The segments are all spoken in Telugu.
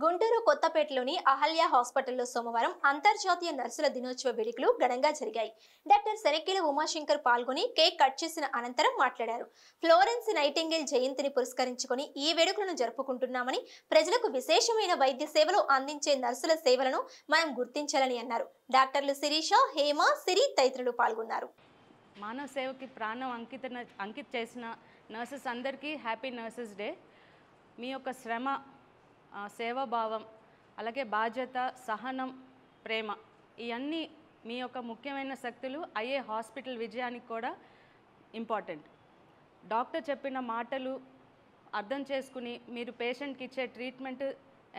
గుంటూరు కొత్తపేటలోని అహల్య హాస్పిటల్లో సోమవారం అంతర్జాతీయ నర్సుల దినోత్సవ వేడుకలు ఘనంగా జరిగాయి. డాక్టర్ సెనకెల ఉమాశంకర్ పాల్గొని కేక్ కట్ చేసిన అనంతరం మాట్లాడారు. ఫ్లోరెన్స్ నైటింగేల్ జయంతిని పురస్కరించుకొని ఈ వేడుకలను జరుపుకుంటున్నామని, ప్రజలకు విశేషమైన వైద్య సేవలు అందించే నర్సుల సేవలను మనం గుర్తించాలని అన్నారు. డాక్టర్లు శిరీష, హేమ, సిరి తదితరులు పాల్గొన్నారు. మానవ సేవకి ప్రాణం అంకిత చేసిన నర్సెస్ అందరికీ హ్యాపీ నర్సెస్ డే. మీ యొక్క శ్రమ, సేవాభావం, అలాగే బాధ్యత, సహనం, ప్రేమ ఇవన్నీ మీ యొక్క ముఖ్యమైన శక్తులు అయ్యే హాస్పిటల్ విజయానికి కూడా ఇంపార్టెంట్. డాక్టర్ చెప్పిన మాటలు అర్థం చేసుకుని మీరు పేషెంట్కి ఇచ్చే ట్రీట్మెంట్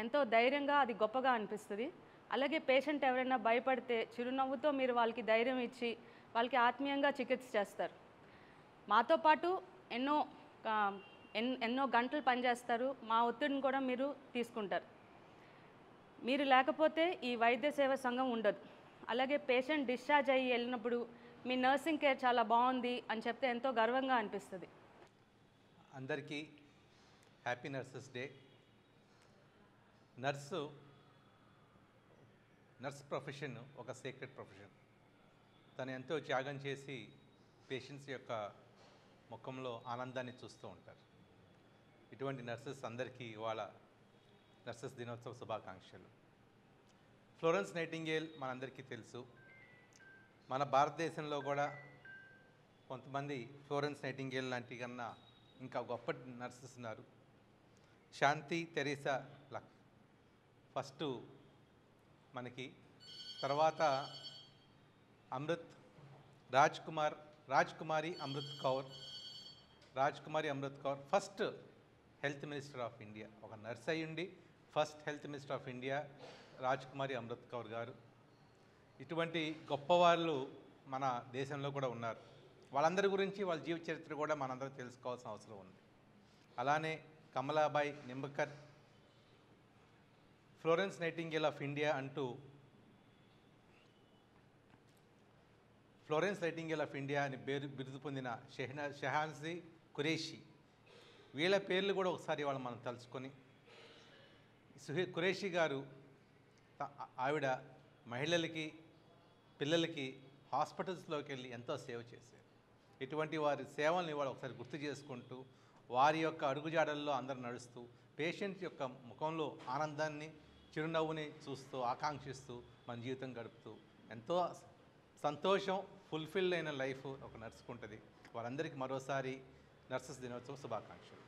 ఎంతో ధైర్యంగా, అది గొప్పగా అనిపిస్తుంది. అలాగే పేషెంట్ ఎవరైనా భయపడితే చిరునవ్వుతో మీరు వాళ్ళకి ధైర్యం ఇచ్చి వాళ్ళకి ఆత్మీయంగా చికిత్స చేస్తారు. మాతో పాటు ఎన్నో గంటలు పనిచేస్తారు. మా ఒత్తిడిని కూడా మీరు తీసుకుంటారు. మీరు లేకపోతే ఈ వైద్య సేవ సంఘం ఉండదు. అలాగే పేషెంట్ డిశ్చార్జ్ అయ్యి వెళ్ళినప్పుడు మీ నర్సింగ్ కేర్ చాలా బాగుంది అని చెప్తే ఎంతో గర్వంగా అనిపిస్తుంది. అందరికీ happy nurses day. Nurse profession ఒక సీక్రెట్ ప్రొఫెషన్. తను ఎంతో త్యాగం చేసి పేషెంట్స్ యొక్క ముఖంలో ఆనందాన్ని చూస్తూ ఉంటారు. ఇటువంటి నర్సెస్ అందరికీ ఇవాళ నర్సెస్ దినోత్సవ శుభాకాంక్షలు. ఫ్లోరెన్స్ నైటింగేల్ మనందరికీ తెలుసు. మన భారతదేశంలో కూడా కొంతమంది ఫ్లోరెన్స్ నైటింగేల్ లాంటి కన్నా ఇంకా గొప్ప నర్సెస్ ఉన్నారు. శాంతి తెరీసా ఫస్ట్ మనకి, తర్వాత Rajkumari Amrit Kaur first health minister of India. ఒక నర్స్ అయ్యుండి first health minister of India Rajkumari Amrit Kaur గారు. ఇటువంటి గొప్పవాళ్ళు మన దేశంలో కూడా ఉన్నారు. వాళ్ళందరి గురించి వాళ్ళ జీవిత చరిత్ర కూడా మనందరం తెలుసుకోవాల్సిన అవసరం ఉంది. అలానే Kamalabai Nimbkar, Florence Nightingale of India అంటూ ఫ్లోరెన్స్ నైటింగేల్ ఆఫ్ ఇండియా అని బిరుదు పొందిన షెహాన్జీ ఖురేషి, వీళ్ళ పేర్లు కూడా ఒకసారి వాళ్ళు మనం తలుచుకొని, ఖురేషి గారు ఆవిడ మహిళలకి, పిల్లలకి హాస్పిటల్స్లోకి వెళ్ళి ఎంతో సేవ చేశారు. ఇటువంటి వారి సేవల్ని వాళ్ళు ఒకసారి గుర్తు చేసుకుంటూ, వారి యొక్క అడుగుజాడల్లో అందరూ నడుస్తూ, పేషెంట్ యొక్క ముఖంలో ఆనందాన్ని, చిరునవ్వుని చూస్తూ, ఆకాంక్షిస్తూ మన జీవితం గడుపుతూ ఎంతో సంతోషం, ఫుల్ఫిల్ అయిన లైఫ్ ఒక నర్సుకు ఉంటుంది. వారందరికీ మరోసారి నర్సెస్ దినోత్సవ శుభాకాంక్షలు.